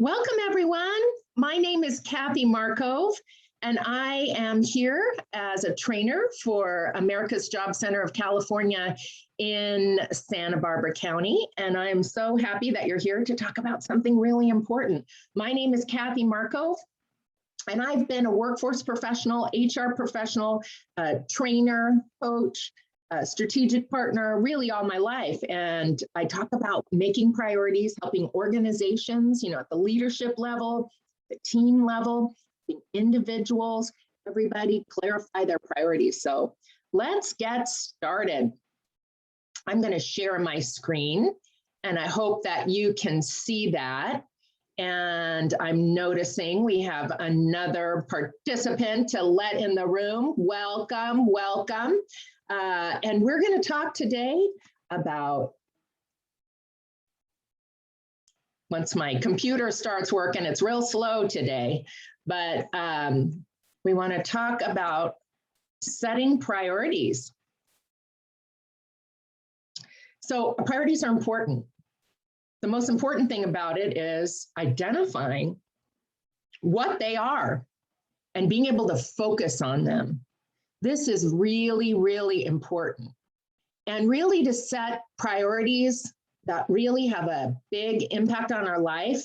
Welcome, everyone. My name is Kathy Markov, and I am here as a trainer for America's Job Center of California in Santa Barbara County. And I'm so happy that you're here to talk about something really important. My name is Kathy Markov, and I've been a workforce professional, HR professional, trainer, coach, strategic partner, really all my life. And I talk about making priorities, helping organizations, at the leadership level, the team level, the individuals, everybody clarify their priorities. So let's get started. I'm going to share my screen, and I hope that you can see that. And I'm noticing we have another participant to let in the room. Welcome, welcome. And we're going to talk today about, once my computer starts working, it's real slow today, but we want to talk about setting priorities. So priorities are important. The most important thing about it is identifying what they are and being able to focus on them. This is really, really important. And really to set priorities that really have a big impact on our life,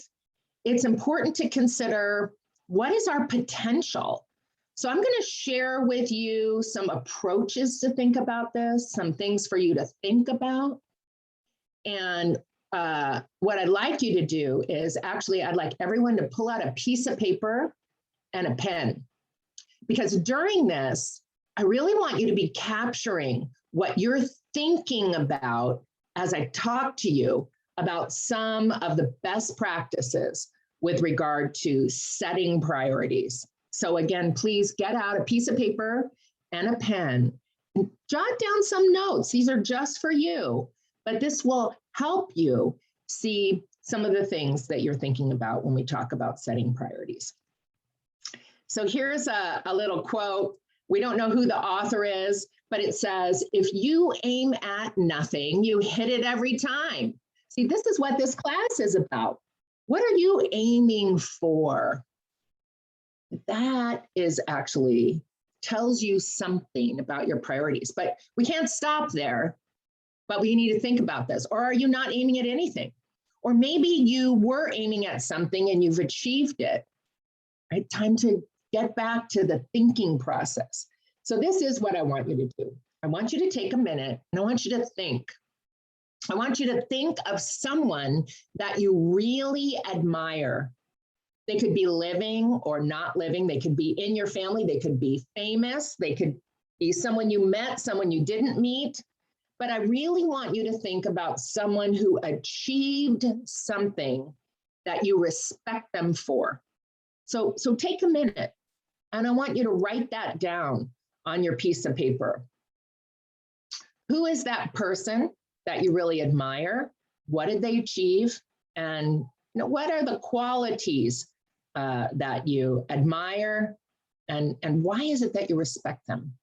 it's important to consider what is our potential. So I'm going to share with you some approaches to think about this, some things for you to think about. And what I'd like you to do is actually, I'd like everyone to pull out a piece of paper and a pen, because during this, I really want you to be capturing what you're thinking about as I talk to you about some of the best practices with regard to setting priorities. So again, please get out a piece of paper and a pen and jot down some notes. These are just for you, but this will help you see some of the things that you're thinking about when we talk about setting priorities. So here's a little quote. We don't know who the author is, but it says, if you aim at nothing, you hit it every time. See, this is what this class is about. What are you aiming for? That is actually tells you something about your priorities, but we can't stop there, but we need to think about this. Or are you not aiming at anything? Or maybe you were aiming at something and you've achieved it, right? Time to get back to the thinking process. So this is what I want you to do. I want you to take a minute and I want you to think. I want you to think of someone that you really admire. They could be living or not living. They could be in your family. They could be famous. They could be someone you met, someone you didn't meet. But I really want you to think about someone who achieved something that you respect them for. So take a minute. And I want you to write that down on your piece of paper. Who is that person that you really admire? What did they achieve? And what are the qualities that you admire? And why is it that you respect them?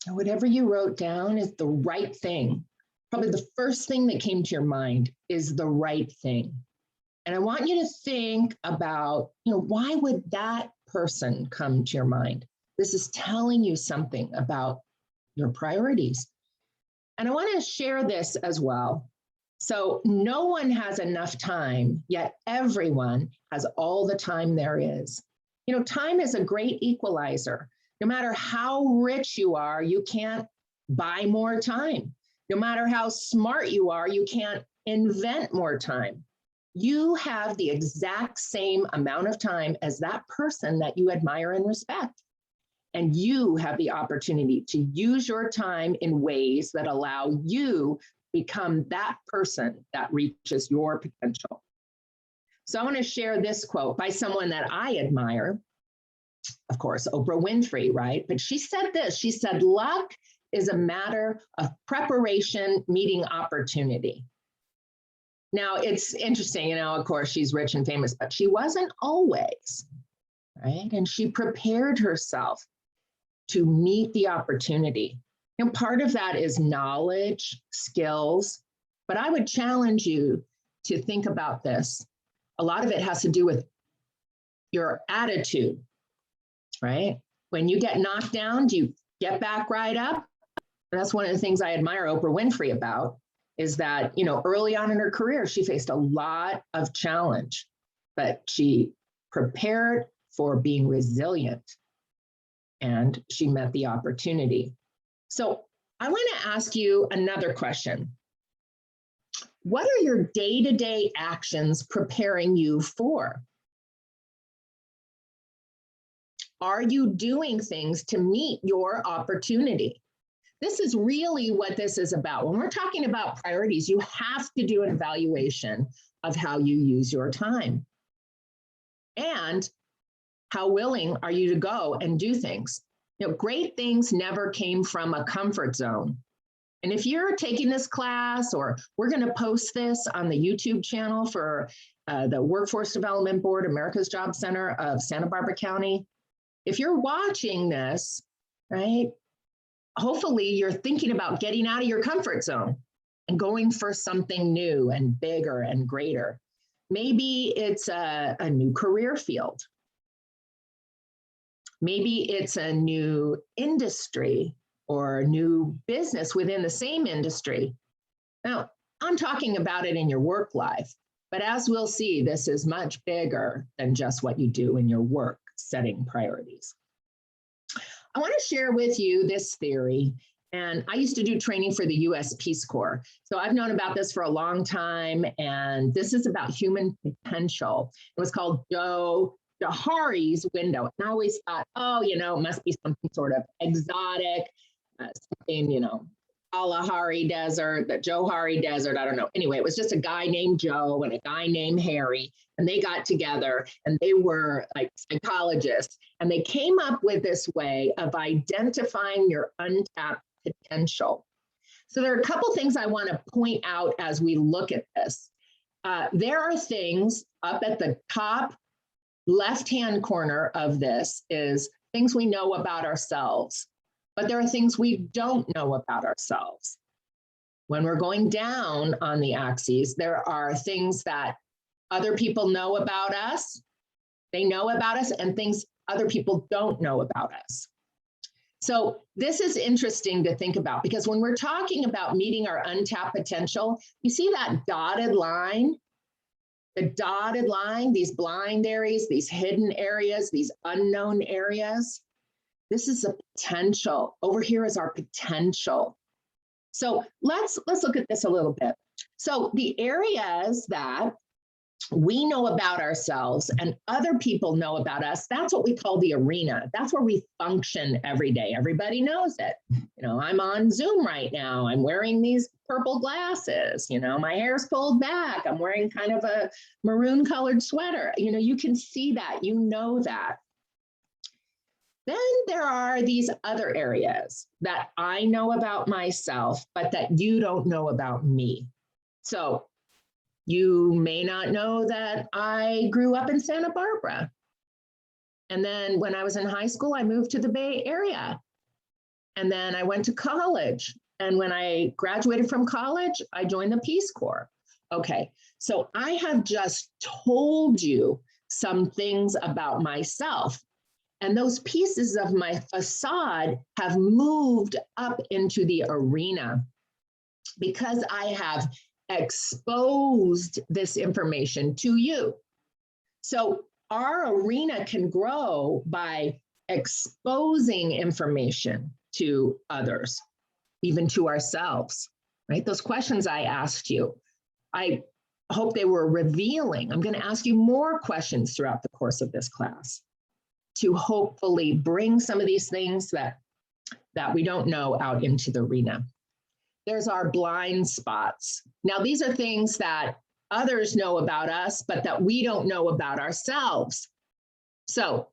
And whatever you wrote down is the right thing. Probably the first thing that came to your mind is the right thing. And I want you to think about, why would that person come to your mind? This is telling you something about your priorities. And I want to share this as well. So no one has enough time, yet everyone has all the time there is. Time is a great equalizer. No matter how rich you are, you can't buy more time. No matter how smart you are, you can't invent more time. You have the exact same amount of time as that person that you admire and respect. And you have the opportunity to use your time in ways that allow you to become that person that reaches your potential. So I want to share this quote by someone that I admire. Of course, Oprah Winfrey, right? But she said this, she said, luck is a matter of preparation meeting opportunity. Now, it's interesting, of course, she's rich and famous, but she wasn't always, right? And she prepared herself to meet the opportunity. Part of that is knowledge, skills, but I would challenge you to think about this. A lot of it has to do with your attitude, right? When you get knocked down, do you get back right up? And that's one of the things I admire Oprah Winfrey about, is that, early on in her career, she faced a lot of challenge, but she prepared for being resilient and she met the opportunity. So I want to ask you another question. What are your day-to-day actions preparing you for? Are you doing things to meet your opportunity? This is really what this is about. When we're talking about priorities, you have to do an evaluation of how you use your time. And how willing are you to go and do things? Great things never came from a comfort zone. And if you're taking this class, or we're going to post this on the YouTube channel for the Workforce Development Board, America's Job Center of Santa Barbara County, if you're watching this, right, hopefully you're thinking about getting out of your comfort zone and going for something new and bigger and greater. Maybe it's a new career field. Maybe it's a new industry or a new business within the same industry. Now, I'm talking about it in your work life, but as we'll see, this is much bigger than just what you do in your work, setting priorities. I want to share with you this theory, and I used to do training for the U.S. Peace Corps. So I've known about this for a long time, and this is about human potential. It was called Joe Johari's window. And I always thought, it must be something sort of exotic, something, Kalahari Desert, the Johari Desert, I don't know. Anyway, it was just a guy named Joe and a guy named Harry, and they got together and they were like psychologists, and they came up with this way of identifying your untapped potential. So there are a couple things I want to point out as we look at this. There are things up at the top left-hand corner of this is things we know about ourselves. But there are things we don't know about ourselves. When we're going down on the axes, there are things that other people know about us, they know about us, and things other people don't know about us. So this is interesting to think about, because when we're talking about meeting our untapped potential, you see that dotted line? The dotted line, these blind areas, these hidden areas, these unknown areas. This is a potential. Over here is our potential. So let's look at this a little bit. So the areas that we know about ourselves and other people know about us, that's what we call the arena. That's where we function every day. Everybody knows it. I'm on Zoom right now. I'm wearing these purple glasses. My hair's pulled back. I'm wearing kind of a maroon colored sweater. You can see that, that. Then there are these other areas that I know about myself, but that you don't know about me. So you may not know that I grew up in Santa Barbara. And then when I was in high school, I moved to the Bay Area. And then I went to college. And when I graduated from college, I joined the Peace Corps. Okay, so I have just told you some things about myself. And those pieces of my facade have moved up into the arena because I have exposed this information to you. So our arena can grow by exposing information to others, even to ourselves, right? Those questions I asked you, I hope they were revealing. I'm going to ask you more questions throughout the course of this class to hopefully bring some of these things that we don't know out into the arena. There's our blind spots. Now, these are things that others know about us, but that we don't know about ourselves. So,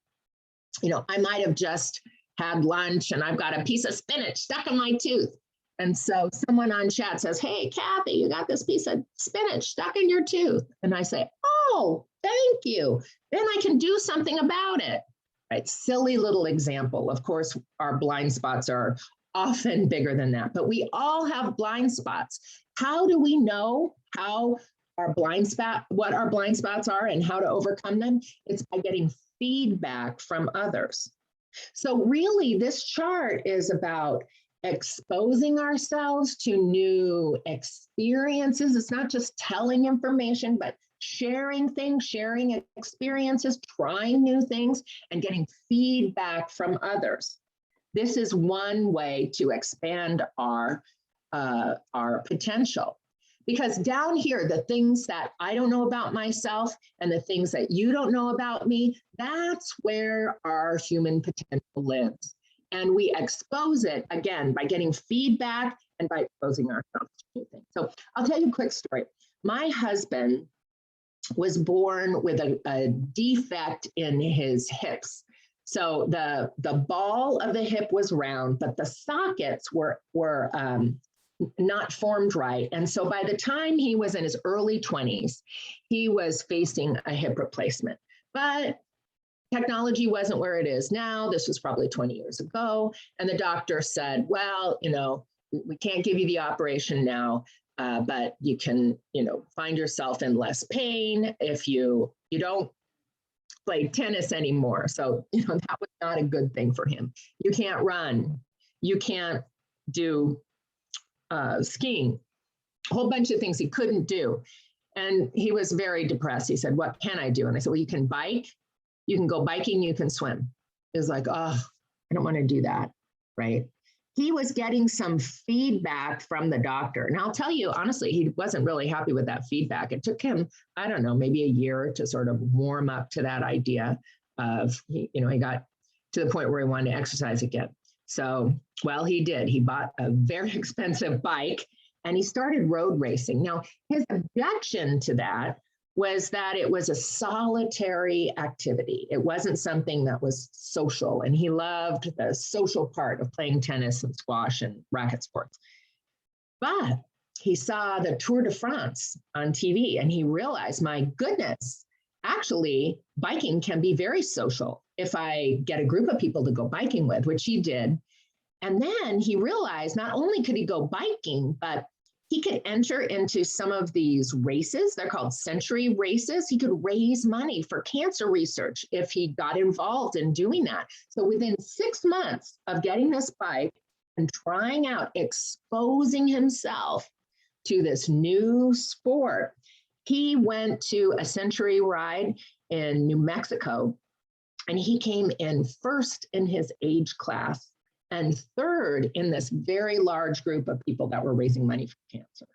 I might have just had lunch and I've got a piece of spinach stuck in my tooth. And so someone on chat says, hey, Kathy, you got this piece of spinach stuck in your tooth. And I say, oh, thank you. Then I can do something about it. Right? Silly little example. Of course, our blind spots are often bigger than that, but we all have blind spots. How do we know what our blind spots are and how to overcome them? It's by getting feedback from others. So really, this chart is about exposing ourselves to new experiences. It's not just telling information, but sharing things, sharing experiences, trying new things, and getting feedback from others. This is one way to expand our potential. Because down here, the things that I don't know about myself and the things that you don't know about me, that's where our human potential lives. And we expose it, again, by getting feedback and by exposing ourselves to new things. So I'll tell you a quick story. My husband was born with a defect in his hips. So the ball of the hip was round, but the sockets were not formed right. And so by the time he was in his early 20s, he was facing a hip replacement. But technology wasn't where it is now. This was probably 20 years ago. And the doctor said, well, we can't give you the operation now, but you can, find yourself in less pain if you don't play tennis anymore. So, that was not a good thing for him. You can't run. You can't do skiing, a whole bunch of things he couldn't do. And he was very depressed. He said, what can I do? And I said, well, you can bike, you can go biking, you can swim. It was like, oh, I don't want to do that, right? He was getting some feedback from the doctor. And I'll tell you, honestly, he wasn't really happy with that feedback. It took him, I don't know, maybe a year to sort of warm up to that idea of, he got to the point where he wanted to exercise again. So, well, he did. He bought a very expensive bike and he started road racing. Now, his objection to that was that it was a solitary activity. It wasn't something that was social. And he loved the social part of playing tennis and squash and racket sports. But he saw the Tour de France on TV and he realized, my goodness, actually, biking can be very social if I get a group of people to go biking with, which he did. And then he realized not only could he go biking, but he could enter into some of these races. They're called century races. He could raise money for cancer research if he got involved in doing that. So within 6 months of getting this bike and trying out, exposing himself to this new sport, he went to a century ride in New Mexico, and he came in first in his age class and third in this very large group of people that were raising money for cancer.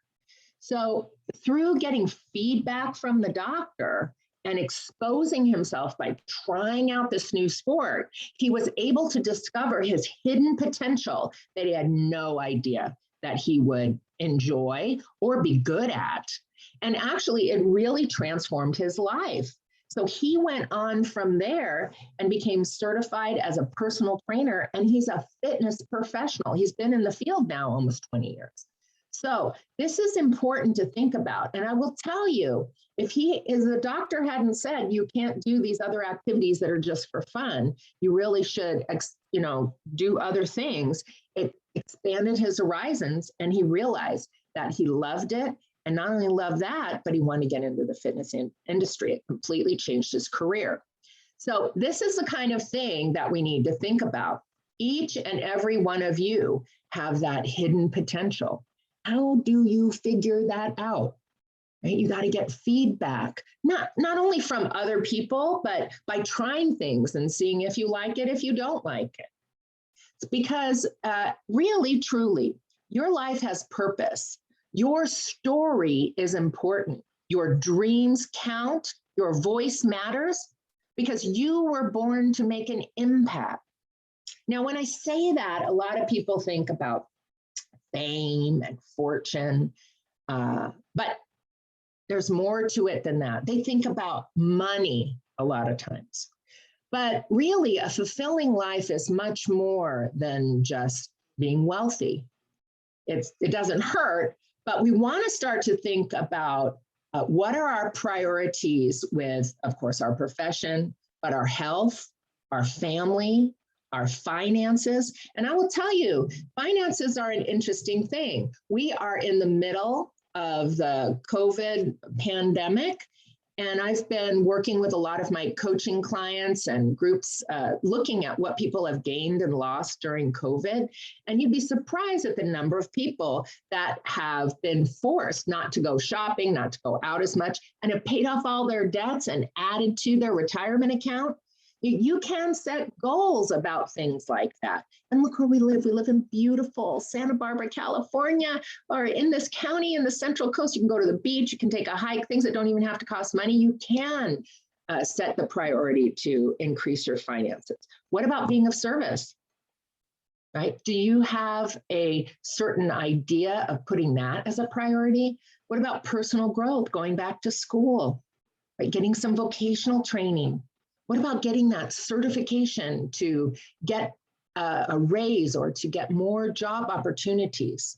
So through getting feedback from the doctor and exposing himself by trying out this new sport, he was able to discover his hidden potential that he had no idea that he would enjoy or be good at. And actually, it really transformed his life. So he went on from there and became certified as a personal trainer, and he's a fitness professional. He's been in the field now almost 20 years. So this is important to think about. And I will tell you, if the doctor hadn't said you can't do these other activities that are just for fun, you really should, do other things, it expanded his horizons, and he realized that he loved it. And not only loved that, but he wanted to get into the fitness industry. It completely changed his career. So this is the kind of thing that we need to think about. Each and every one of you have that hidden potential. How do you figure that out? Right? You got to get feedback, not only from other people, but by trying things and seeing if you like it, if you don't like it. It's because really, truly, your life has purpose. Your story is important. Your dreams count. Your voice matters because you were born to make an impact. Now, when I say that, a lot of people think about fame and fortune, but there's more to it than that. They think about money a lot of times. But really, a fulfilling life is much more than just being wealthy. it doesn't hurt, but we want to start to think about what are our priorities with, of course, our profession, but our health, our family, our finances. And I will tell you, finances are an interesting thing. We are in the middle of the COVID pandemic, and I've been working with a lot of my coaching clients and groups looking at what people have gained and lost during COVID. And you'd be surprised at the number of people that have been forced not to go shopping, not to go out as much, and have paid off all their debts and added to their retirement account. You can set goals about things like that. And look where we live. We live in beautiful Santa Barbara, California, or in this county in the Central Coast. You can go to the beach, you can take a hike, things that don't even have to cost money. You can set the priority to increase your finances. What about being of service? Right? Do you have a certain idea of putting that as a priority? What about personal growth, going back to school, right? Getting some vocational training? What about getting that certification to get a raise or to get more job opportunities?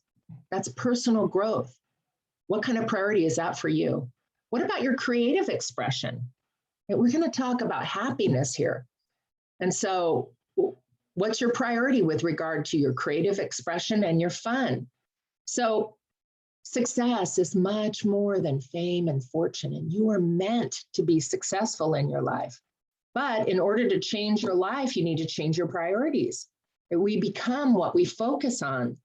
That's personal growth. What kind of priority is that for you? What about your creative expression? We're going to talk about happiness here. And so what's your priority with regard to your creative expression and your fun? So success is much more than fame and fortune, and you are meant to be successful in your life. But in order to change your life, you need to change your priorities. We become what we focus on.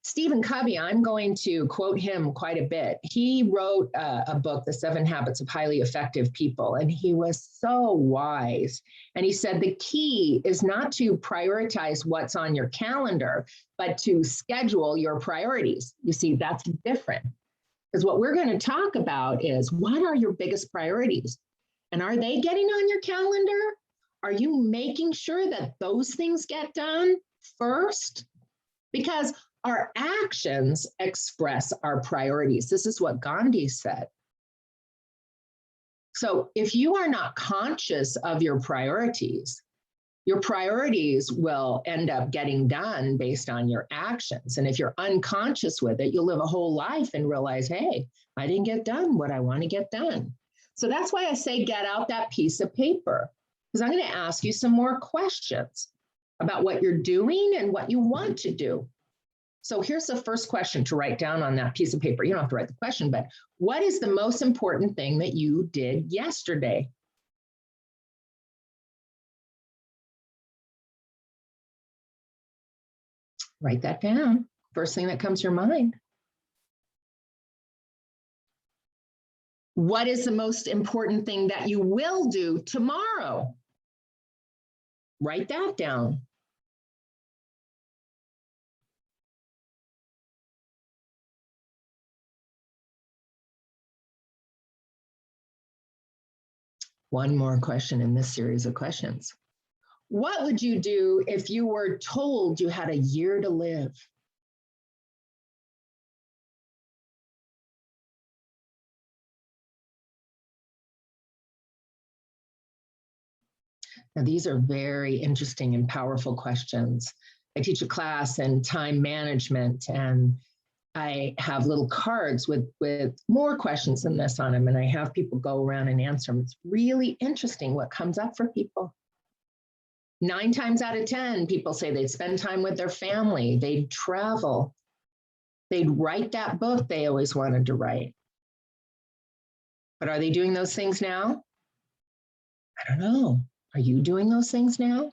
Stephen Covey, I'm going to quote him quite a bit. He wrote a book, The 7 Habits of Highly Effective People, and he was so wise. And he said the key is not to prioritize what's on your calendar, but to schedule your priorities. You see, that's different. Because what we're going to talk about is what are your biggest priorities? And are they getting on your calendar? Are you making sure that those things get done first? Because our actions express our priorities. This is what Gandhi said. So if you are not conscious of your priorities will end up getting done based on your actions. And if you're unconscious with it, you'll live a whole life and realize, hey, I didn't get done what I want to get done. So that's why I say get out that piece of paper, because I'm going to ask you some more questions about what you're doing and what you want to do. So here's the first question to write down on that piece of paper. You don't have to write the question, but what is the most important thing that you did yesterday? Write that down. First thing that comes to your mind. What is the most important thing that you will do tomorrow? Write that down. One more question in this series of questions. What would you do if you were told you had a year to live? Now, these are very interesting and powerful questions. I teach a class in time management, and I have little cards with more questions than this on them, and I have people go around and answer them. It's really interesting what comes up for people. 9 times out of 10, people say they'd spend time with their family, they'd travel, they'd write that book they always wanted to write. But are they doing those things now? I don't know. Are you doing those things now?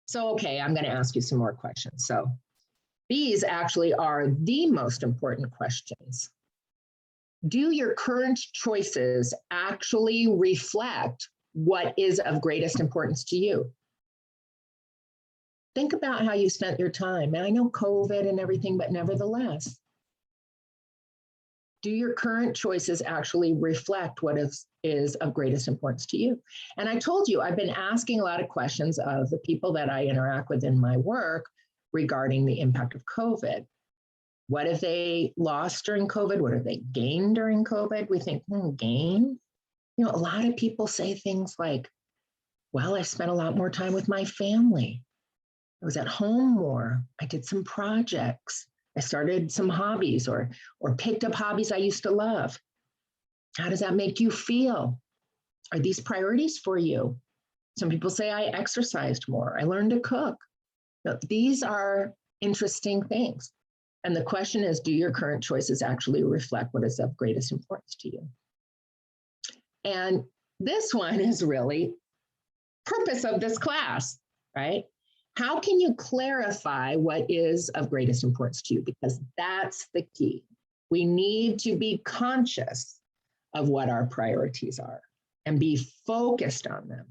So, okay, I'm going to ask you some more questions. So these actually are the most important questions. Do your current choices actually reflect what is of greatest importance to you? Think about how you spent your time. And I know COVID and everything, but nevertheless, do your current choices actually reflect what is of greatest importance to you? And I told you, I've been asking a lot of questions of the people that I interact with in my work regarding the impact of COVID. What have they lost during COVID? What have they gained during COVID? We think, gain? You know, a lot of people say things like, well, I spent a lot more time with my family. I was at home more. I did some projects. I started some hobbies or picked up hobbies I used to love. How does that make you feel? Are these priorities for you? Some people say I exercised more. I learned to cook. Now, these are interesting things. And the question is, do your current choices actually reflect what is of greatest importance to you? And this one is really purpose of this class, right? How can you clarify what is of greatest importance to you? Because that's the key. We need to be conscious of what our priorities are and be focused on them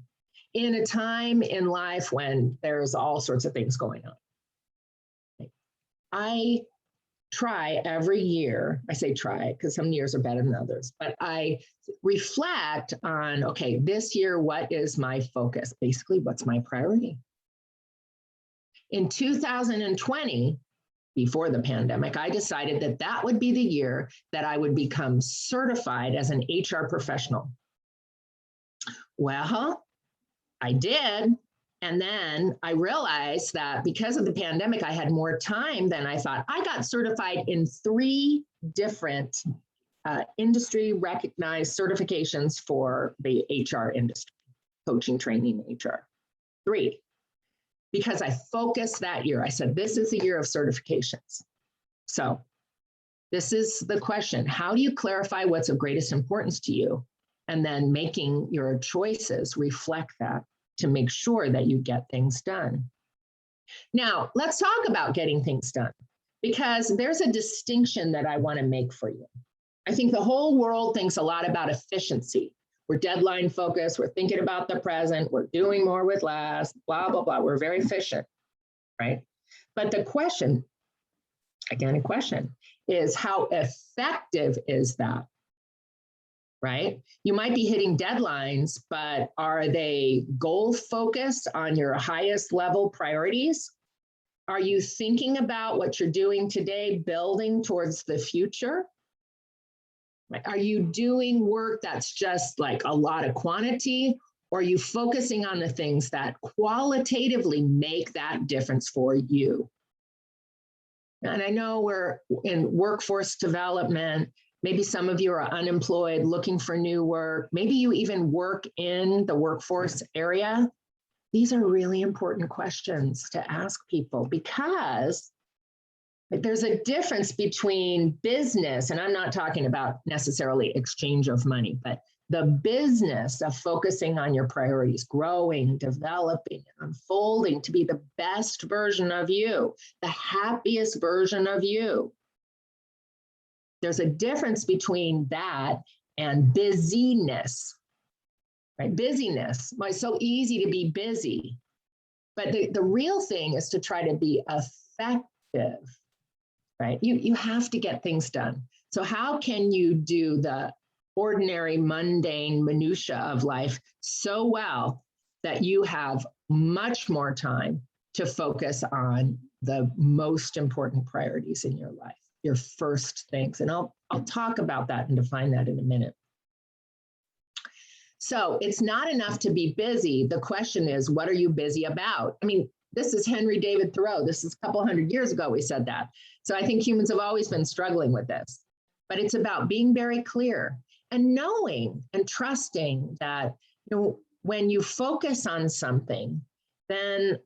in a time in life when there's all sorts of things going on. I try every year, I say try because some years are better than others, but I reflect on, okay, this year, what is my focus? Basically, what's my priority? In 2020, before the pandemic, I decided that that would be the year that I would become certified as an HR professional. Well, I did. And then I realized that because of the pandemic, I had more time than I thought. I got certified in 3 different industry recognized certifications for the HR industry, coaching, training, HR. 3. Because I focused that year. I said, this is a year of certifications. So this is the question. How do you clarify what's of greatest importance to you? And then making your choices reflect that to make sure that you get things done. Now, let's talk about getting things done, because there's a distinction that I want to make for you. I think the whole world thinks a lot about efficiency. We're deadline focused, we're thinking about the present, we're doing more with less, blah, blah, blah. We're very efficient, right? But the question, again, a question, is how effective is that? Right? You might be hitting deadlines, but are they goal focused on your highest level priorities? Are you thinking about what you're doing today, building towards the future? Are you doing work that's just like a lot of quantity, or are you focusing on the things that qualitatively make that difference for you? And I know we're in workforce development. Maybe some of you are unemployed, looking for new work. Maybe you even work in the workforce area. These are really important questions to ask people, because there's a difference between business, and I'm not talking about necessarily exchange of money, but the business of focusing on your priorities, growing, developing, unfolding to be the best version of you, the happiest version of you. There's a difference between that and busyness, right? Busyness. It's so easy to be busy, but the real thing is to try to be effective, right? You have to get things done. So how can you do the ordinary, mundane minutia of life so well that you have much more time to focus on the most important priorities in your life? Your first things. And I'll talk about that and define that in a minute. So it's not enough to be busy. The question is, what are you busy about? I mean, this is Henry David Thoreau. This is a couple hundred years ago we said that. So I think humans have always been struggling with this. But it's about being very clear and knowing and trusting that, when you focus on something, then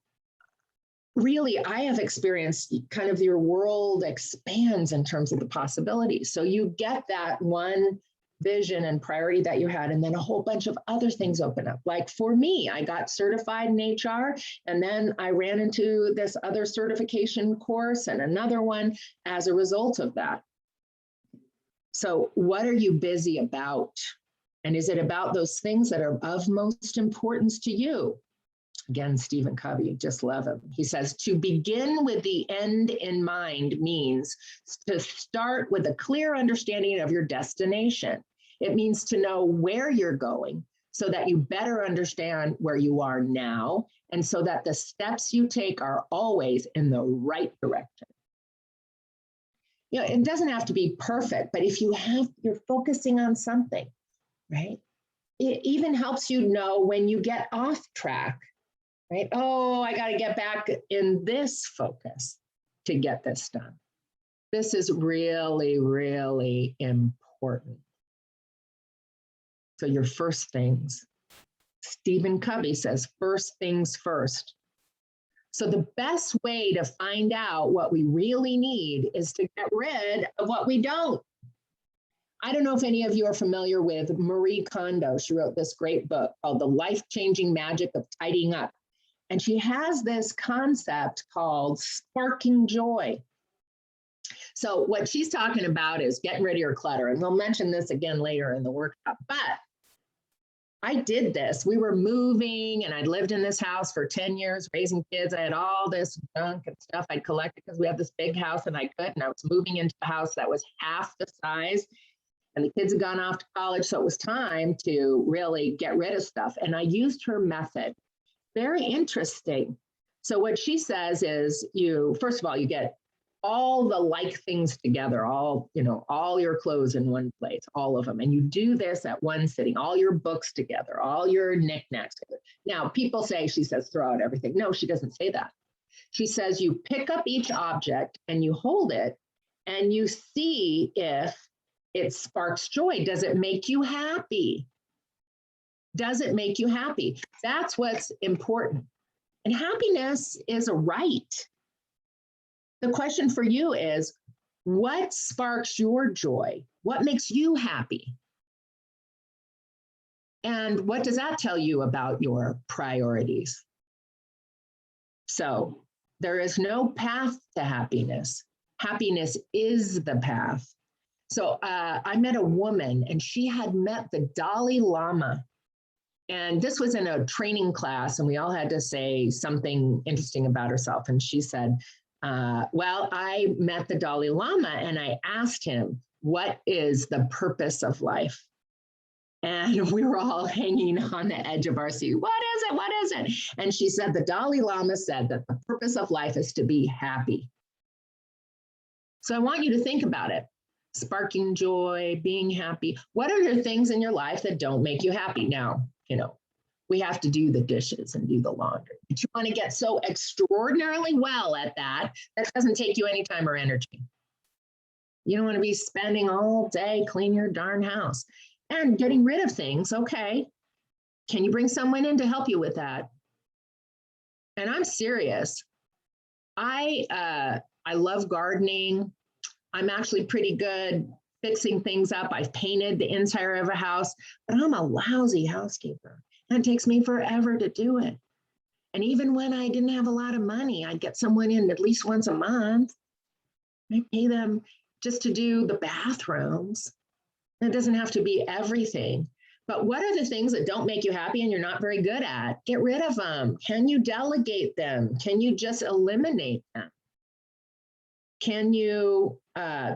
really, I have experienced kind of your world expands in terms of the possibilities. So you get that one vision and priority that you had, and then a whole bunch of other things open up. Like for me, I got certified in HR, and then I ran into this other certification course and another one as a result of that. So what are you busy about? And is it about those things that are of most importance to you? Again, Stephen Covey, just love him. He says, to begin with the end in mind means to start with a clear understanding of your destination. It means to know where you're going so that you better understand where you are now, and so that the steps you take are always in the right direction. It doesn't have to be perfect, but if you're focusing on something, right? It even helps you know when you get off track. Right? Oh, I got to get back in this focus to get this done. This is really, really important. So your first things. Stephen Covey says, first things first. So the best way to find out what we really need is to get rid of what we don't. I don't know if any of you are familiar with Marie Kondo. She wrote this great book called The Life-Changing Magic of Tidying Up. And she has this concept called sparking joy. So what she's talking about is getting rid of your clutter. And we'll mention this again later in the workshop. But I did this. We were moving and I'd lived in this house for 10 years, raising kids. I had all this junk and stuff I'd collected because we have this big house and I couldn't. I was moving into a house that was half the size and the kids had gone off to college. So it was time to really get rid of stuff. And I used her method. Very interesting. So what she says is first of all, you get all the like things together, all your clothes in one place, all of them. And you do this at one sitting, all your books together, all your knickknacks together. Now, people say, she says, throw out everything. No, she doesn't say that. She says, you pick up each object and you hold it and you see if it sparks joy. Does it make you happy? Does it make you happy? That's what's important. And happiness is a right. The question for you is, what sparks your joy? What makes you happy? And what does that tell you about your priorities? So there is no path to happiness. Happiness is the path. So I met a woman and she had met the Dalai Lama. And this was in a training class and we all had to say something interesting about herself. And she said, well, I met the Dalai Lama and I asked him, what is the purpose of life? And we were all hanging on the edge of our seat. What is it? What is it? And she said, the Dalai Lama said that the purpose of life is to be happy. So I want you to think about it. Sparking joy, being happy. What are the things in your life that don't make you happy? Now, we have to do the dishes and do the laundry. But you want to get so extraordinarily well at that, that doesn't take you any time or energy. You don't want to be spending all day cleaning your darn house and getting rid of things. Okay. Can you bring someone in to help you with that? And I'm serious. I love gardening. I'm actually pretty good fixing things up. I've painted the inside of a house, but I'm a lousy housekeeper. And it takes me forever to do it. And even when I didn't have a lot of money, I'd get someone in at least once a month. I pay them just to do the bathrooms. It doesn't have to be everything. But what are the things that don't make you happy and you're not very good at? Get rid of them. Can you delegate them? Can you just eliminate them? Can you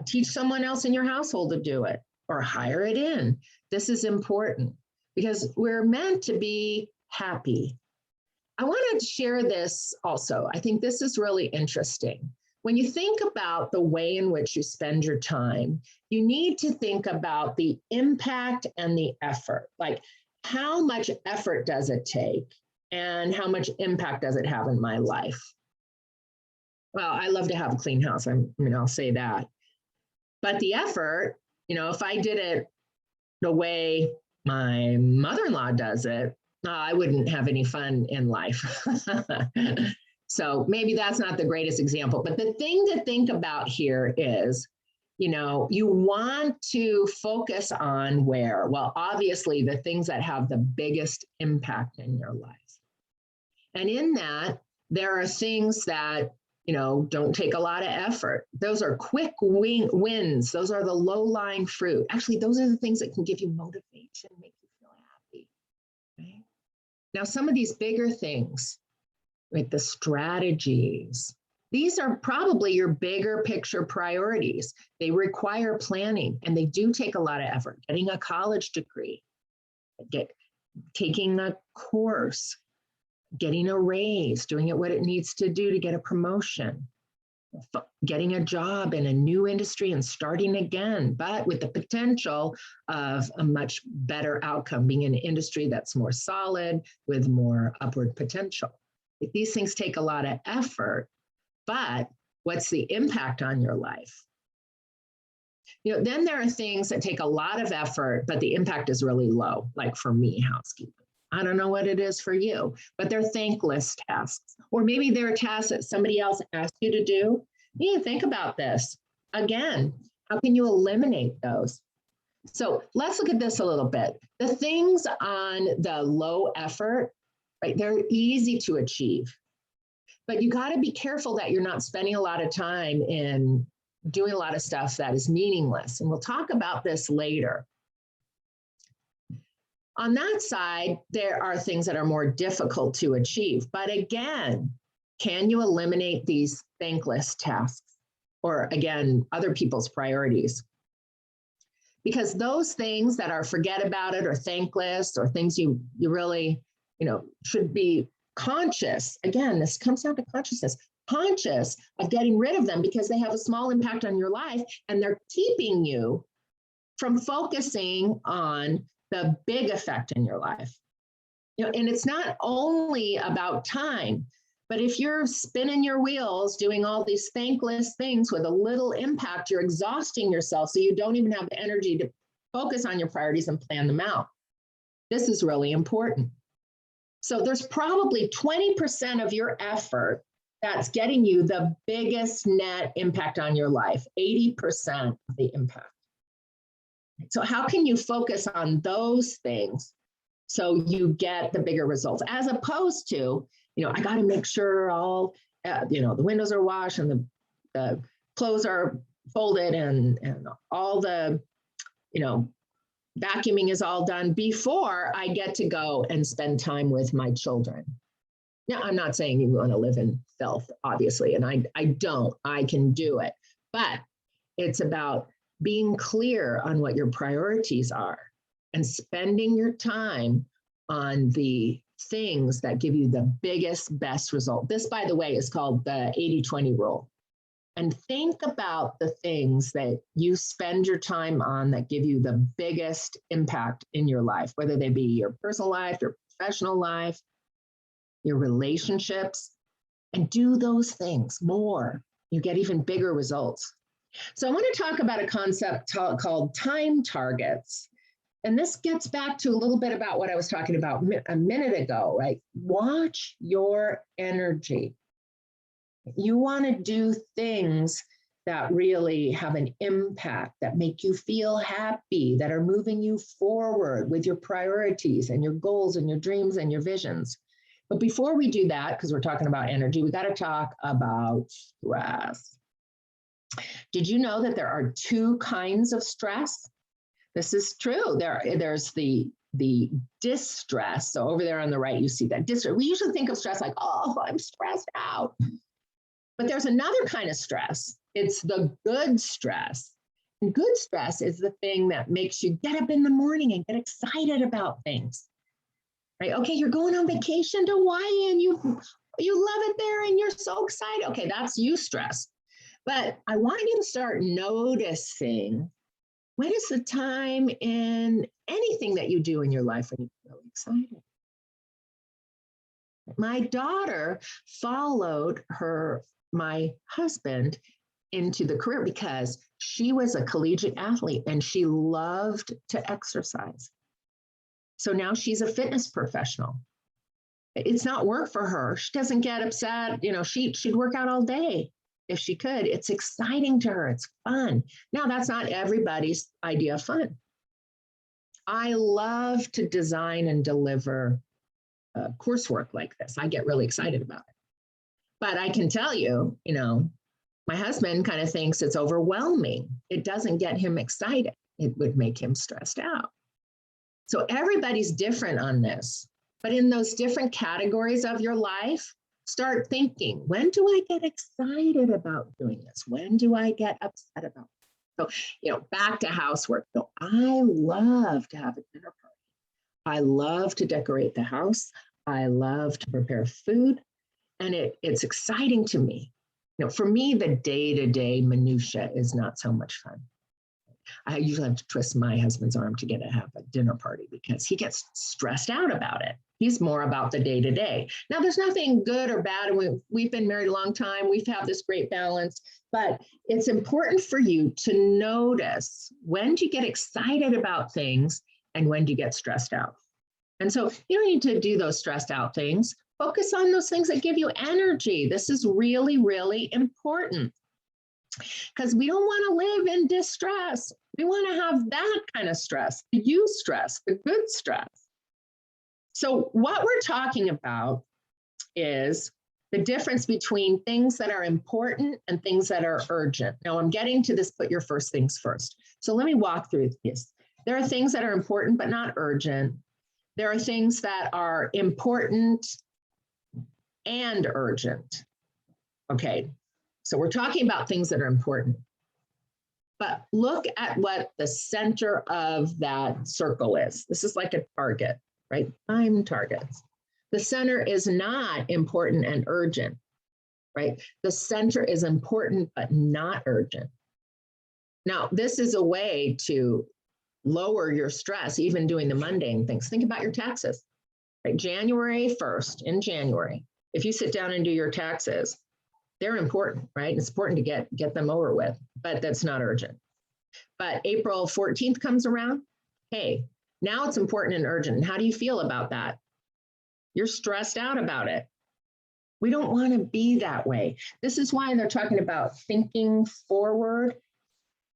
teach someone else in your household to do it or hire it in? This is important because we're meant to be happy. I wanted to share this also. I think this is really interesting. When you think about the way in which you spend your time, you need to think about the impact and the effort. Like, how much effort does it take and how much impact does it have in my life? Well, I love to have a clean house. I'll say that. But the effort, if I did it the way my mother-in-law does it, I wouldn't have any fun in life. So maybe that's not the greatest example. But the thing to think about here is, you want to focus on where? Well, obviously the things that have the biggest impact in your life. And in that, there are things that don't take a lot of effort. Those are quick wins. Those are the low-lying fruit. Actually, those are the things that can give you motivation, make you feel happy. Right? Now, some of these bigger things, like the strategies, these are probably your bigger picture priorities. They require planning and they do take a lot of effort. Getting a college degree, taking a course, getting a raise, doing it what it needs to do to get a promotion, getting a job in a new industry and starting again, but with the potential of a much better outcome, being an industry that's more solid with more upward potential. These things take a lot of effort, but what's the impact on your life? Then there are things that take a lot of effort, but the impact is really low, like for me, housekeeping. I don't know what it is for you, but they're thankless tasks. Or maybe they're tasks that somebody else asked you to do. You need to think about this. Again, how can you eliminate those? So let's look at this a little bit. The things on the low effort, right, they're easy to achieve. But you got to be careful that you're not spending a lot of time in doing a lot of stuff that is meaningless. And we'll talk about this later. On that side, there are things that are more difficult to achieve. But again, can you eliminate these thankless tasks? Or again, other people's priorities? Because those things that are forget about it or thankless or things you really, should be conscious. Again, this comes down to consciousness. Conscious of getting rid of them because they have a small impact on your life and they're keeping you from focusing on the big effect in your life. And it's not only about time, but if you're spinning your wheels doing all these thankless things with a little impact, you're exhausting yourself so you don't even have the energy to focus on your priorities and plan them out. This is really important. So there's probably 20% of your effort that's getting you the biggest net impact on your life, 80% of the impact. So how can you focus on those things so you get the bigger results, as opposed to, I got to make sure all, the windows are washed and the clothes are folded and all the, vacuuming is all done before I get to go and spend time with my children. Now, I'm not saying you want to live in filth, obviously, and I don't. I can do it. But it's about being clear on what your priorities are and spending your time on the things that give you the biggest, best result. This, by the way, is called the 80-20 rule. And think about the things that you spend your time on that give you the biggest impact in your life, whether they be your personal life, your professional life, your relationships, and do those things more. You get even bigger results. So I want to talk about a concept called time targets. And this gets back to a little bit about what I was talking about a minute ago, right? Watch your energy. You want to do things that really have an impact, that make you feel happy, that are moving you forward with your priorities and your goals and your dreams and your visions. But before we do that, because we're talking about energy, we got to talk about stress. Did you know that there are two kinds of stress? This is true. There's the distress. So over there on the right, you see that distress. We usually think of stress like, oh, I'm stressed out. But there's another kind of stress. It's the good stress. And good stress is the thing that makes you get up in the morning and get excited about things. Right? Okay, you're going on vacation to Hawaii and you love it there and you're so excited. Okay, that's eustress. But I want you to start noticing, when is the time in anything that you do in your life when you're really excited? My daughter followed my husband into the career because she was a collegiate athlete and she loved to exercise. So now she's a fitness professional. It's not work for her. She doesn't get upset. She'd work out all day if she could. It's exciting to her. It's fun. Now, that's not everybody's idea of fun. I love to design and deliver coursework like this. I get really excited about it. But I can tell you, my husband kind of thinks it's overwhelming. It doesn't get him excited. It would make him stressed out. So everybody's different on this. But in those different categories of your life, start thinking, when do I get excited about doing this? When do I get upset about it? So, back to housework. So I love to have a dinner party. I love to decorate the house. I love to prepare food. And it's exciting to me. For me, the day-to-day minutia is not so much fun. I usually have to twist my husband's arm to have a dinner party because he gets stressed out about it. He's more about the day to day. Now, there's nothing good or bad. And we've been married a long time. We've had this great balance, but it's important for you to notice when do you get excited about things and when do you get stressed out. And so you don't need to do those stressed out things. Focus on those things that give you energy. This is really, really important because we don't want to live in distress. We want to have that kind of stress, the you stress, the good stress. So what we're talking about is the difference between things that are important and things that are urgent. Now I'm getting to this, put your first things first. So let me walk through this. There are things that are important but not urgent. There are things that are important and urgent. Okay, so we're talking about things that are important. But look at what the center of that circle is. This is like a target, right? Time targets. The center is not important and urgent, right? The center is important but not urgent. Now, this is a way to lower your stress, even doing the mundane things. Think about your taxes, right? January 1st, in January, if you sit down and do your taxes, they're important, right? It's important to get them over with, but that's not urgent. But April 14th comes around, hey, now it's important and urgent. And how do you feel about that? You're stressed out about it. We don't want to be that way. This is why they're talking about thinking forward.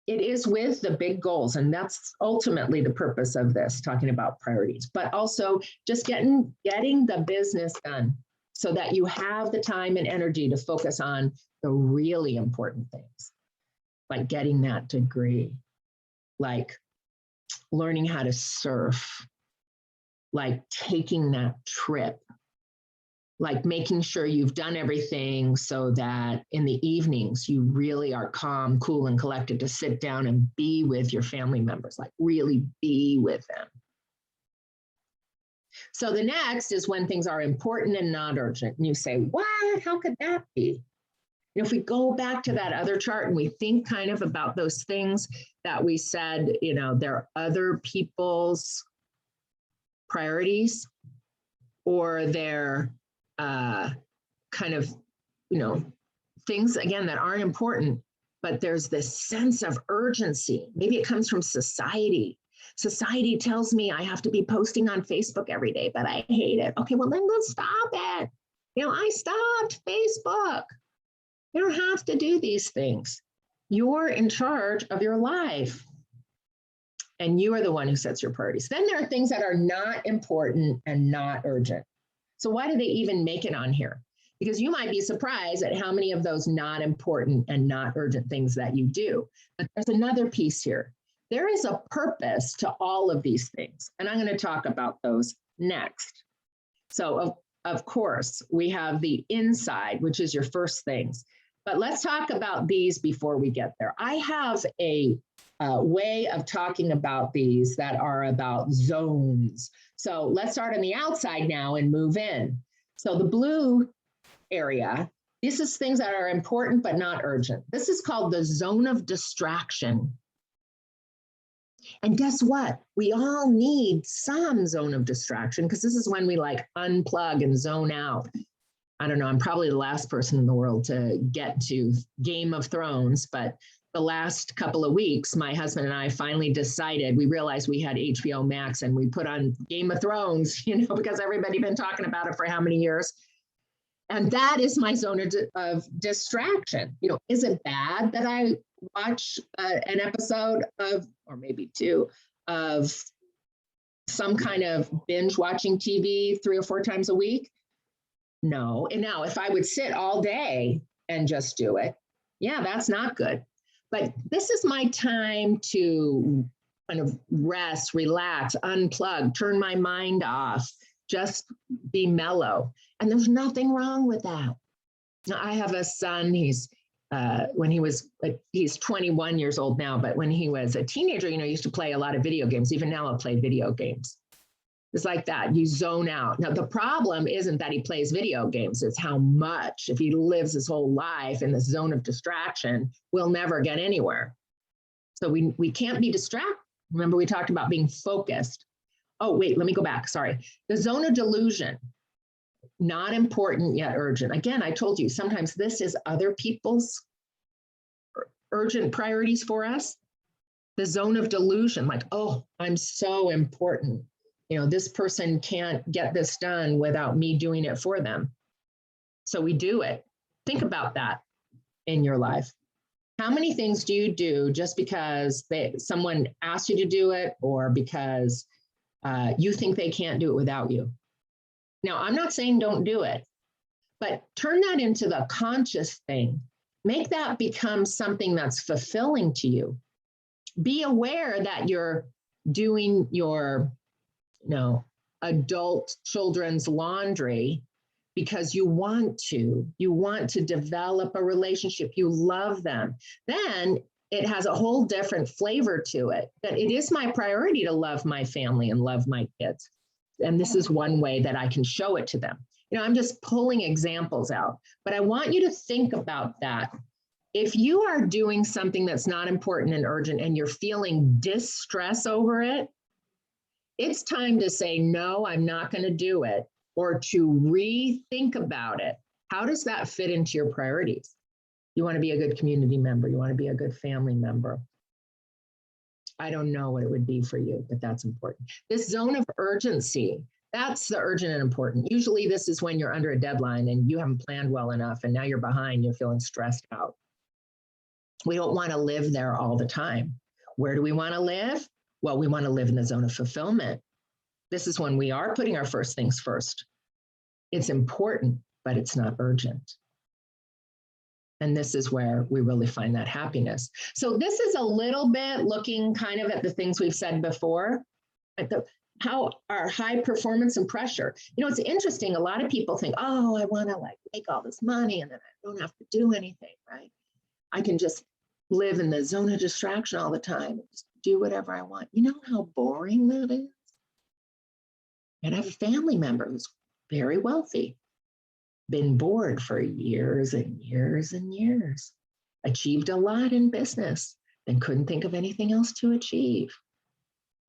It is with the big goals, and that's ultimately the purpose of this, talking about priorities, but also just getting the business done so that you have the time and energy to focus on the really important things, like getting that degree, like learning how to surf, like taking that trip, like making sure you've done everything so that in the evenings you really are calm, cool, and collected to sit down and be with your family members, like really be with them. So the next is when things are important and not urgent. And you say, what? How could that be? You know, if we go back to that other chart and we think kind of about those things that we said, you know, they're other people's priorities or they're kind of, you know, things, again, that aren't important, but there's this sense of urgency. Maybe it comes from society. Society tells me I have to be posting on Facebook every day, but I hate it. Okay, well, then let's stop it. You know, I stopped Facebook. You don't have to do these things. You're in charge of your life. And you are the one who sets your priorities. Then there are things that are not important and not urgent. So why do they even make it on here? Because you might be surprised at how many of those not important and not urgent things that you do. But there's another piece here. There is a purpose to all of these things. And I'm going to talk about those next. So of course, we have the inside, which is your first things. But let's talk about these before we get there. I have a way of talking about these that are about zones. So let's start on the outside now and move in. So the blue area, this is things that are important but not urgent. This is called the zone of distraction. And guess what? We all need some zone of distraction because this is when we like unplug and zone out. I don't know, I'm probably the last person in the world to get to Game of Thrones, but the last couple of weeks, my husband and I finally decided, we realized we had HBO Max and we put on Game of Thrones, you know, because everybody been talking about it for how many years. And that is my zone of distraction. You know, is it bad that I watch an episode of, or maybe two, of some kind of binge watching TV 3 or 4 times a week? No. And now if I would sit all day and just do it, yeah, that's not good. But this is my time to kind of rest, relax, unplug, turn my mind off, just be mellow. And there's nothing wrong with that. Now, I have a son, he's 21 years old now, but when he was a teenager, you know, he used to play a lot of video games. Even now I'll play video games. It's like that, you zone out. Now, the problem isn't that he plays video games, it's how much. If he lives his whole life in this zone of distraction, we'll never get anywhere. So we can't be distracted. Remember, we talked about being focused. Oh, wait, let me go back. Sorry. The zone of delusion, not important yet urgent. Again, I told you, sometimes this is other people's urgent priorities for us. The zone of delusion, like, oh, I'm so important. This person can't get this done without me doing it for them. So we do it. Think about that in your life. How many things do you do just because someone asked you to do it, or because you think they can't do it without you? Now, I'm not saying don't do it, but turn that into the conscious thing. Make that become something that's fulfilling to you. Be aware that you're doing your, adult children's laundry because you want to develop a relationship. You love them. Then it has a whole different flavor to it, that it is my priority to love my family and love my kids. And this is one way that I can show it to them. I'm just pulling examples out, but I want you to think about that. If you are doing something that's not important and urgent and you're feeling distress over it, it's time to say, no, I'm not going to do it, or to rethink about it. How does that fit into your priorities? You want to be a good community member. You want to be a good family member. I don't know what it would be for you, but that's important. This zone of urgency, that's the urgent and important. Usually this is when you're under a deadline and you haven't planned well enough and now you're behind, you're feeling stressed out. We don't want to live there all the time. Where do we want to live? Well, we want to live in the zone of fulfillment. This is when we are putting our first things first. It's important, but it's not urgent. And this is where we really find that happiness. So this is a little bit looking kind of at the things we've said before, at how our high performance and pressure. It's interesting. A lot of people think, oh, I want to make all this money and then I don't have to do anything, right? I can just live in the zone of distraction all the time and just do whatever I want. You know how boring that is? And I have a family member who's very wealthy, been bored for years and years and years, achieved a lot in business, and couldn't think of anything else to achieve.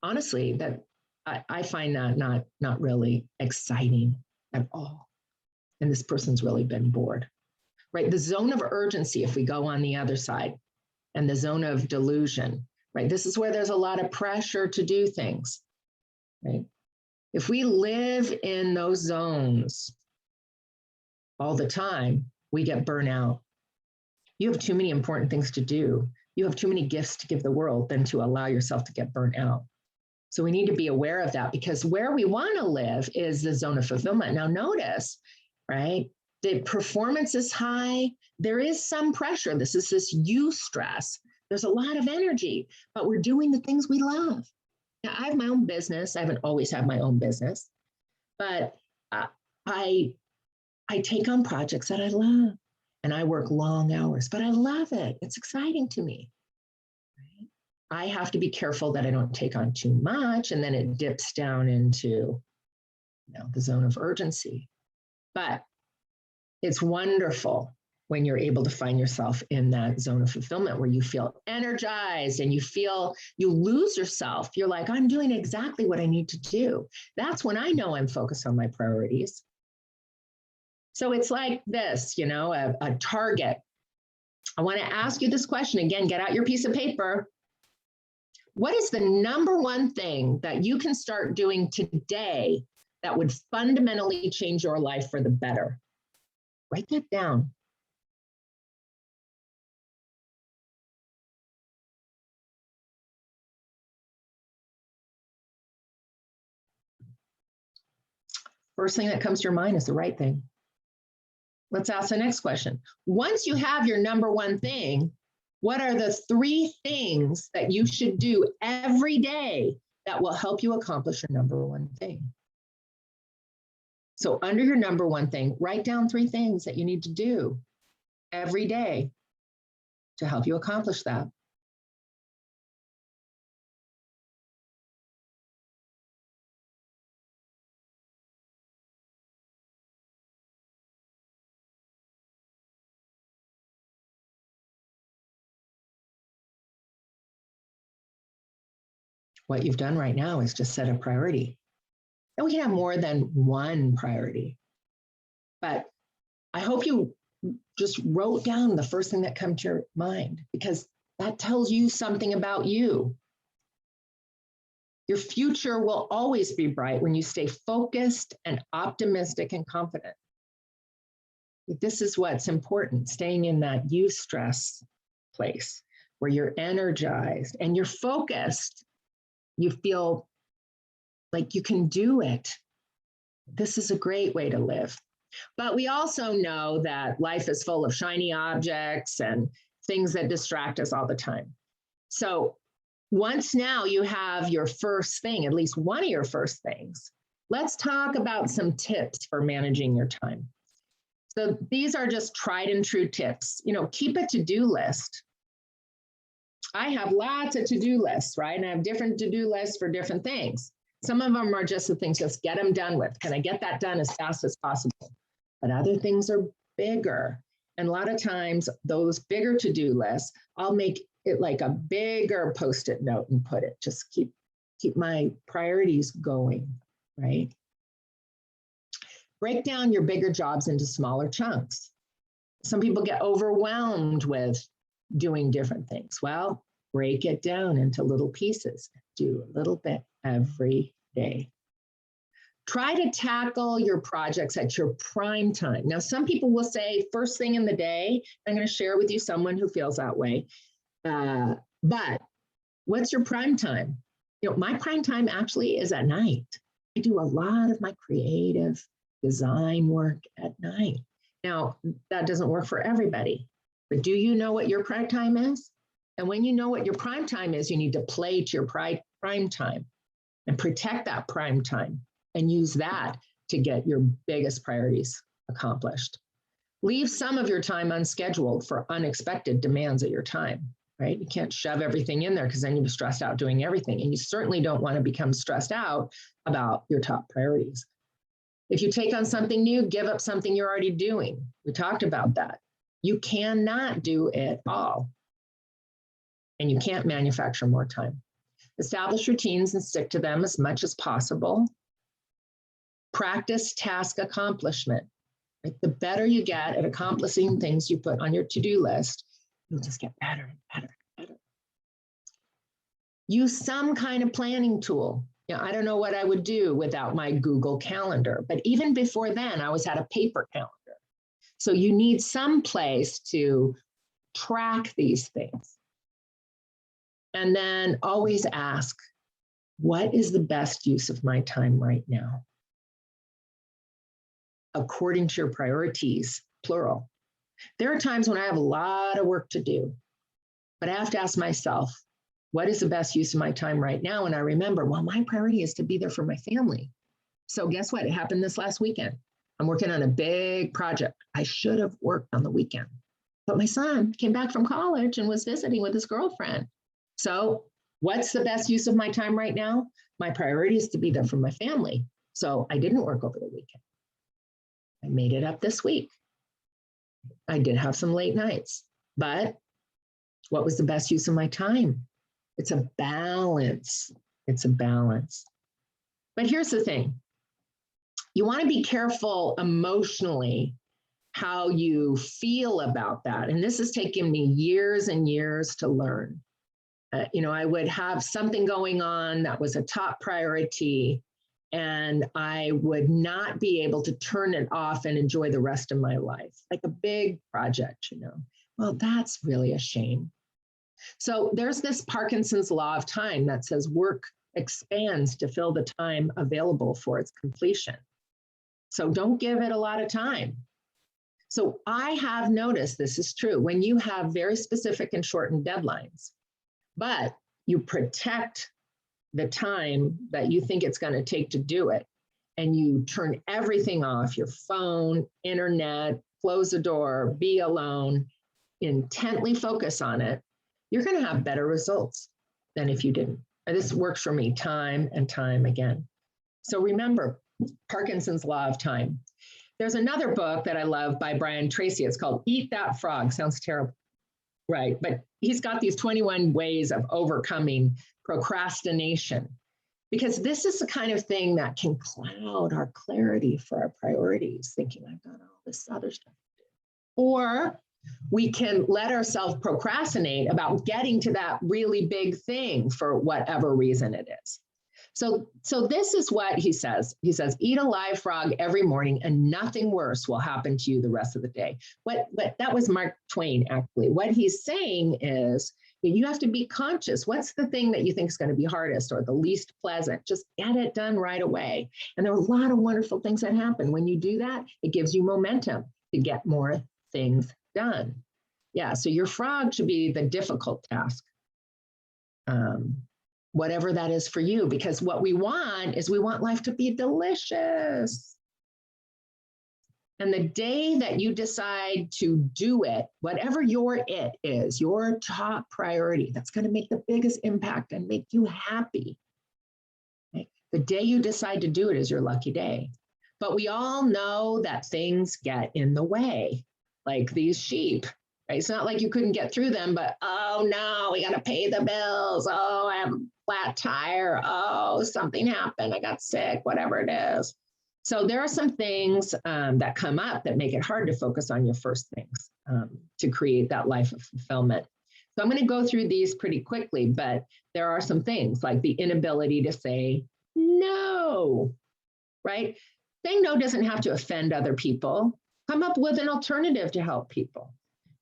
Honestly, that I find that not really exciting at all. And this person's really been bored, right? The zone of urgency, if we go on the other side, and the zone of delusion, right? This is where there's a lot of pressure to do things, right? If we live in those zones all the time, we get burnout. You have too many important things to do. You have too many gifts to give the world than to allow yourself to get burnt out. So we need to be aware of that, because where we want to live is the zone of fulfillment. Now notice, right? The performance is high. There is some pressure. This is this eustress. There's a lot of energy, but we're doing the things we love. Now, I have my own business. I haven't always had my own business, but I take on projects that I love, and I work long hours, but I love it. It's exciting to me. Right? I have to be careful that I don't take on too much, and then it dips down into the zone of urgency. But it's wonderful when you're able to find yourself in that zone of fulfillment where you feel energized and you lose yourself. You're like, I'm doing exactly what I need to do. That's when I know I'm focused on my priorities. So it's like this, a target. I want to ask you this question again. Get out your piece of paper. What is the number one thing that you can start doing today that would fundamentally change your life for the better? Write that down. First thing that comes to your mind is the right thing. Let's ask the next question. Once you have your number one thing, what are the 3 things that you should do every day that will help you accomplish your number one thing? So under your number one thing, write down 3 things that you need to do every day to help you accomplish that. what you've done right now is just set a priority. And we can have more than one priority. But I hope you just wrote down the first thing that comes to your mind, because that tells you something about you. Your future will always be bright when you stay focused and optimistic and confident. This is what's important, staying in that eustress place where you're energized and you're focused. You feel like you can do it. This is a great way to live. But we also know that life is full of shiny objects and things that distract us all the time. So once now you have your first thing, at least one of your first things, let's talk about some tips for managing your time. So these are just tried and true tips. Keep a to-do list. I have lots of to-do lists, right? And I have different to-do lists for different things. Some of them are just the things, just get them done with. Can I get that done as fast as possible? But other things are bigger. And a lot of times those bigger to-do lists, I'll make it like a bigger Post-it note and put it, just keep my priorities going, right? Break down your bigger jobs into smaller chunks. Some people get overwhelmed with doing different things. Well, break it down into little pieces. Do a little bit every day. Try to tackle your projects at your prime time. Now, some people will say first thing in the day. I'm going to share with you someone who feels that way. But what's your prime time? My prime time actually is at night. I do a lot of my creative design work at night. Now, that doesn't work for everybody, but do you know what your prime time is? And when you know what your prime time is, you need to play to your prime time and protect that prime time and use that to get your biggest priorities accomplished. Leave some of your time unscheduled for unexpected demands at your time, right? You can't shove everything in there because then you'll be stressed out doing everything. And you certainly don't want to become stressed out about your top priorities. If you take on something new, give up something you're already doing. We talked about that. You cannot do it all. And you can't manufacture more time. Establish routines and stick to them as much as possible. Practice task accomplishment. Right? The better you get at accomplishing things you put on your to-do list, you'll just get better and better and better. Use some kind of planning tool. I don't know what I would do without my Google Calendar, but even before then, I always had a paper calendar. So you need some place to track these things. And then always ask, what is the best use of my time right now? According to your priorities, plural. There are times when I have a lot of work to do, but I have to ask myself, what is the best use of my time right now? And I remember, well, my priority is to be there for my family. So guess what? It happened this last weekend. I'm working on a big project. I should have worked on the weekend, but my son came back from college and was visiting with his girlfriend. So what's the best use of my time right now? My priority is to be there for my family. So I didn't work over the weekend. I made it up this week. I did have some late nights, but what was the best use of my time? It's a balance. It's a balance. But here's the thing. You want to be careful emotionally how you feel about that. And this has taken me years and years to learn. I would have something going on that was a top priority, and I would not be able to turn it off and enjoy the rest of my life, like a big project, Well, that's really a shame. So there's this Parkinson's law of time that says work expands to fill the time available for its completion. So don't give it a lot of time. So I have noticed this is true when you have very specific and shortened deadlines, but you protect the time that you think it's going to take to do it, and you turn everything off, your phone, internet, close the door, be alone, intently focus on it, you're going to have better results than if you didn't. And this works for me time and time again. So remember, Parkinson's law of time. There's another book that I love by Brian Tracy. It's called Eat That Frog. Sounds terrible. Right. But he's got these 21 ways of overcoming procrastination, because this is the kind of thing that can cloud our clarity for our priorities, thinking I've got all this other stuff. Or we can let ourselves procrastinate about getting to that really big thing for whatever reason it is. So this is what he says. He says, eat a live frog every morning and nothing worse will happen to you the rest of the day. But that was Mark Twain, actually. What he's saying is that you have to be conscious. What's the thing that you think is going to be hardest or the least pleasant? Just get it done right away. And there are a lot of wonderful things that happen. When you do that, it gives you momentum to get more things done. Yeah, so your frog should be the difficult task. Whatever that is for you, because what we want is we want life to be delicious. And the day that you decide to do it, whatever your it is, your top priority, that's going to make the biggest impact and make you happy. Right? The day you decide to do it is your lucky day. But we all know that things get in the way, like these sheep. Right? It's not like you couldn't get through them, but oh no, we got to pay the bills. Oh, I have a flat tire. Oh, something happened. I got sick, whatever it is. So there are some things that come up that make it hard to focus on your first things to create that life of fulfillment. So I'm going to go through these pretty quickly, but there are some things like the inability to say no, right? Saying no doesn't have to offend other people. Come up with an alternative to help people.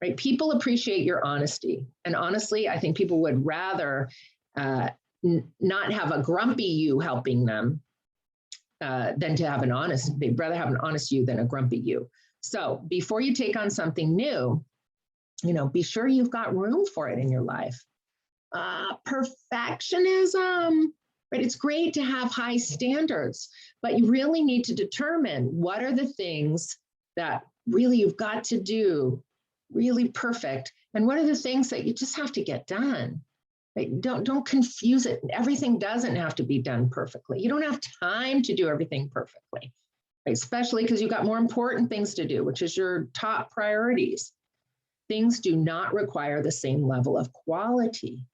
Right? People appreciate your honesty. And honestly, I think people would rather not have a grumpy you helping them than to have an honest, they'd rather have an honest you than a grumpy you. So before you take on something new, be sure you've got room for it in your life. Perfectionism, right? It's great to have high standards, but you really need to determine what are the things that really you've got to do really perfect, and what are the things that you just have to get done. Right? Don't confuse it. Everything doesn't have to be done perfectly. You don't have time to do everything perfectly, right? Especially because you've got more important things to do, which is your top priorities. Things do not require the same level of quality.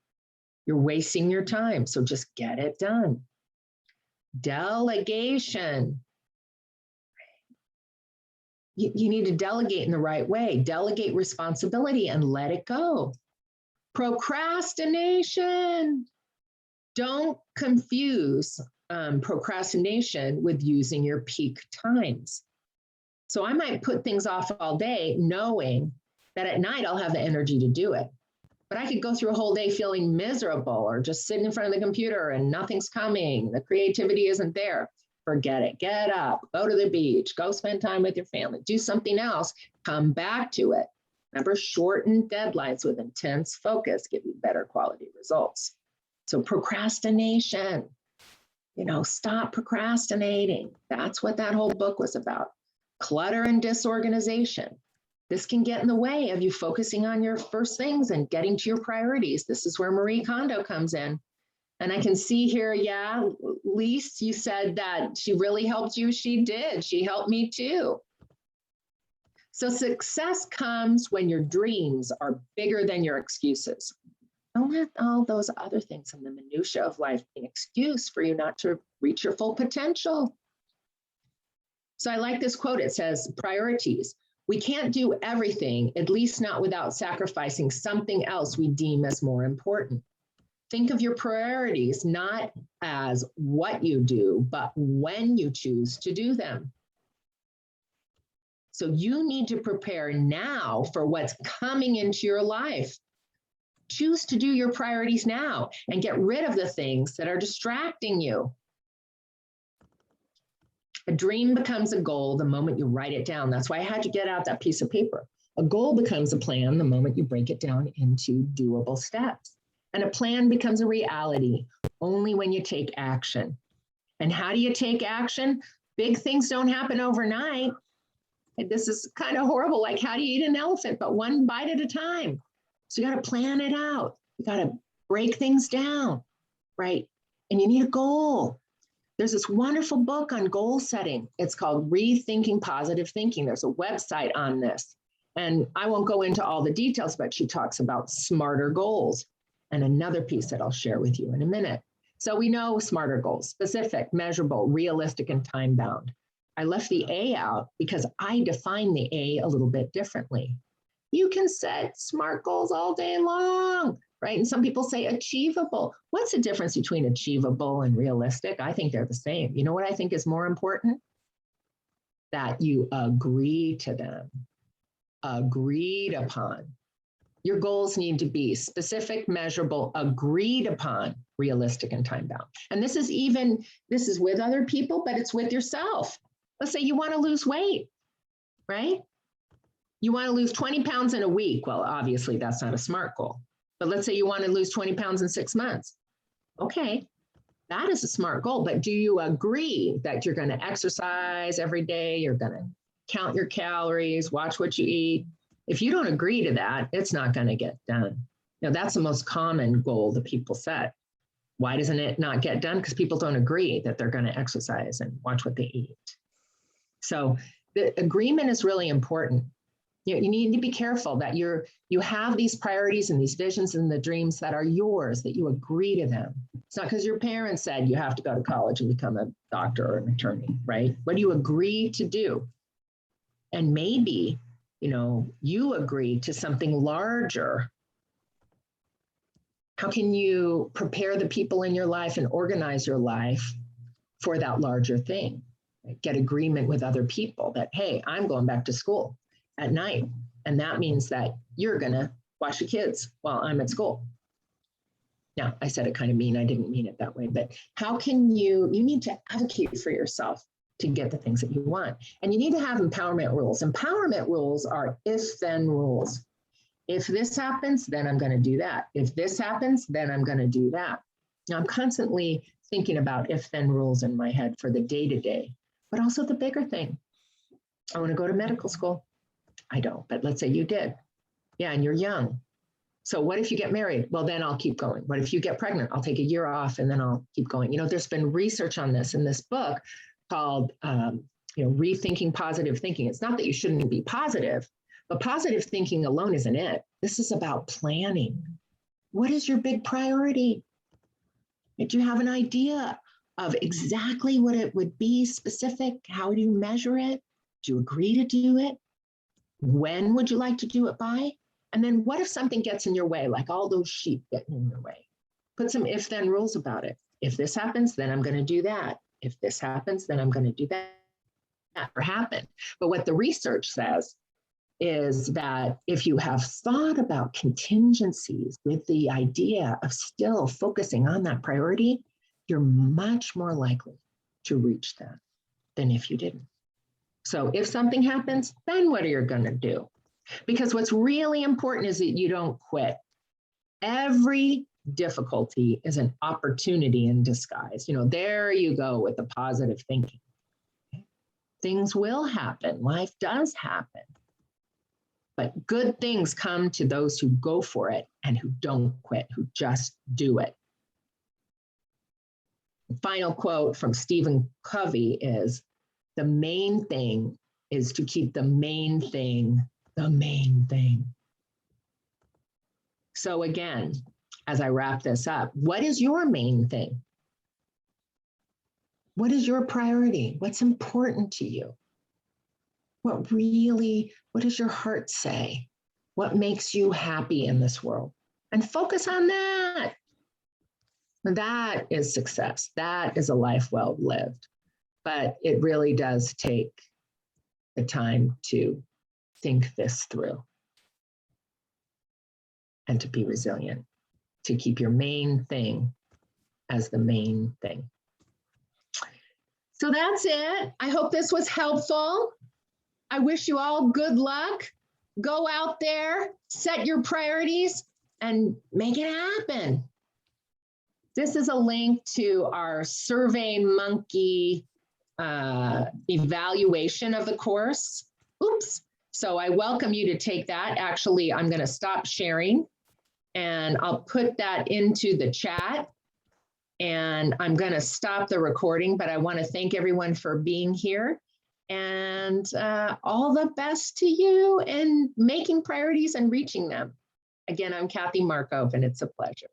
You're wasting your time, so just get it done. Delegation. You need to delegate in the right way. Delegate responsibility and let it go. Procrastination. Don't confuse procrastination with using your peak times. So I might put things off all day knowing that at night I'll have the energy to do it. But I could go through a whole day feeling miserable or just sitting in front of the computer and nothing's coming. The creativity isn't there. Forget it. Get up, go to the beach, go spend time with your family, do something else, come back to it. Remember, shortened deadlines with intense focus give you better quality results. So procrastination, stop procrastinating. That's what that whole book was about. Clutter and disorganization. This can get in the way of you focusing on your first things and getting to your priorities. This is where Marie Kondo comes in. And I can see here, yeah, Lise, you said that she really helped you. She did. She helped me too. So success comes when your dreams are bigger than your excuses. Don't let all those other things in the minutia of life be an excuse for you not to reach your full potential. So I like this quote. It says, priorities. We can't do everything, at least not without sacrificing something else we deem as more important. Think of your priorities not as what you do, but when you choose to do them. So you need to prepare now for what's coming into your life. Choose to do your priorities now and get rid of the things that are distracting you. A dream becomes a goal the moment you write it down. That's why I had to get out that piece of paper. A goal becomes a plan the moment you break it down into doable steps. And a plan becomes a reality only when you take action. And how do you take action? Big things don't happen overnight. This is kind of horrible. Like, how do you eat an elephant? But one bite at a time. So you got to plan it out. You got to break things down, right? And you need a goal. There's this wonderful book on goal setting. It's called Rethinking Positive Thinking. There's a website on this. And I won't go into all the details, but she talks about smarter goals. And another piece that I'll share with you in a minute. So we know smarter goals: specific, measurable, realistic, and time bound. I left the A out because I define the A a little bit differently. You can set SMART goals all day long, right? And some people say achievable. What's the difference between achievable and realistic? I think they're the same. You know what I think is more important? That you agree to them, agreed upon. Your goals need to be specific, measurable, agreed upon, realistic, and time bound. And this is with other people, but it's with yourself. Let's say you want to lose weight, right? You want to lose 20 pounds in a week. Well, obviously that's not a SMART goal, but let's say you want to lose 20 pounds in 6 months. Okay, that is a SMART goal, but do you agree that you're going to exercise every day? You're going to count your calories, watch what you eat. If you don't agree to that, it's not going to get done. Now, that's the most common goal that people set. Why doesn't it not get done? Because people don't agree that they're going to exercise and watch what they eat. So the agreement is really important. You need to be careful that you have these priorities and these visions and the dreams that are yours, that you agree to them. It's not because your parents said you have to go to college and become a doctor or an attorney, right? What do you agree to do? And maybe, you agree to something larger. How can you prepare the people in your life and organize your life for that larger thing? Get agreement with other people that, hey, I'm going back to school at night. And that means that you're going to watch the kids while I'm at school. Now, I said it kind of mean. I didn't mean it that way. But how can you need to advocate for yourself to get the things that you want. And you need to have empowerment rules. Empowerment rules are if-then rules. If this happens, then I'm going to do that. If this happens, then I'm going to do that. Now, I'm constantly thinking about if-then rules in my head for the day-to-day, but also the bigger thing. I want to go to medical school. I don't, but let's say you did. Yeah, and you're young. So what if you get married? Well, then I'll keep going. What if you get pregnant? I'll take a year off and then I'll keep going. There's been research on this in this book called, Rethinking Positive Thinking. It's not that you shouldn't be positive, but positive thinking alone isn't it. This is about planning. What is your big priority? Do you have an idea of exactly what it would be specific? How do you measure it? Do you agree to do it? When would you like to do it by? And then what if something gets in your way, like all those sheep getting in your way? Put some if-then rules about it. If this happens, then I'm going to do that. If this happens, then I'm going to do that. Never happened. But what the research says is that if you have thought about contingencies with the idea of still focusing on that priority, you're much more likely to reach that than if you didn't. So if something happens, then what are you going to do? Because what's really important is that you don't quit. Every difficulty is an opportunity in disguise. There you go with the positive thinking. Things will happen. Life does happen. But good things come to those who go for it and who don't quit, who just do it. The final quote from Stephen Covey is, the main thing is to keep the main thing the main thing. So again, as I wrap this up, what is your main thing? What is your priority? What's important to you? What does your heart say? What makes you happy in this world? And focus on that. That is success. That is a life well lived. But it really does take the time to think this through and to be resilient, to keep your main thing as the main thing. So that's it. I hope this was helpful. I wish you all good luck. Go out there, set your priorities, and make it happen. This is a link to our SurveyMonkey evaluation of the course. Oops. So I welcome you to take that. Actually, I'm going to stop sharing and I'll put that into the chat. And I'm going to stop the recording, but I want to thank everyone for being here. And all the best to you in making priorities and reaching them. Again, I'm Kathy Markov, and it's a pleasure.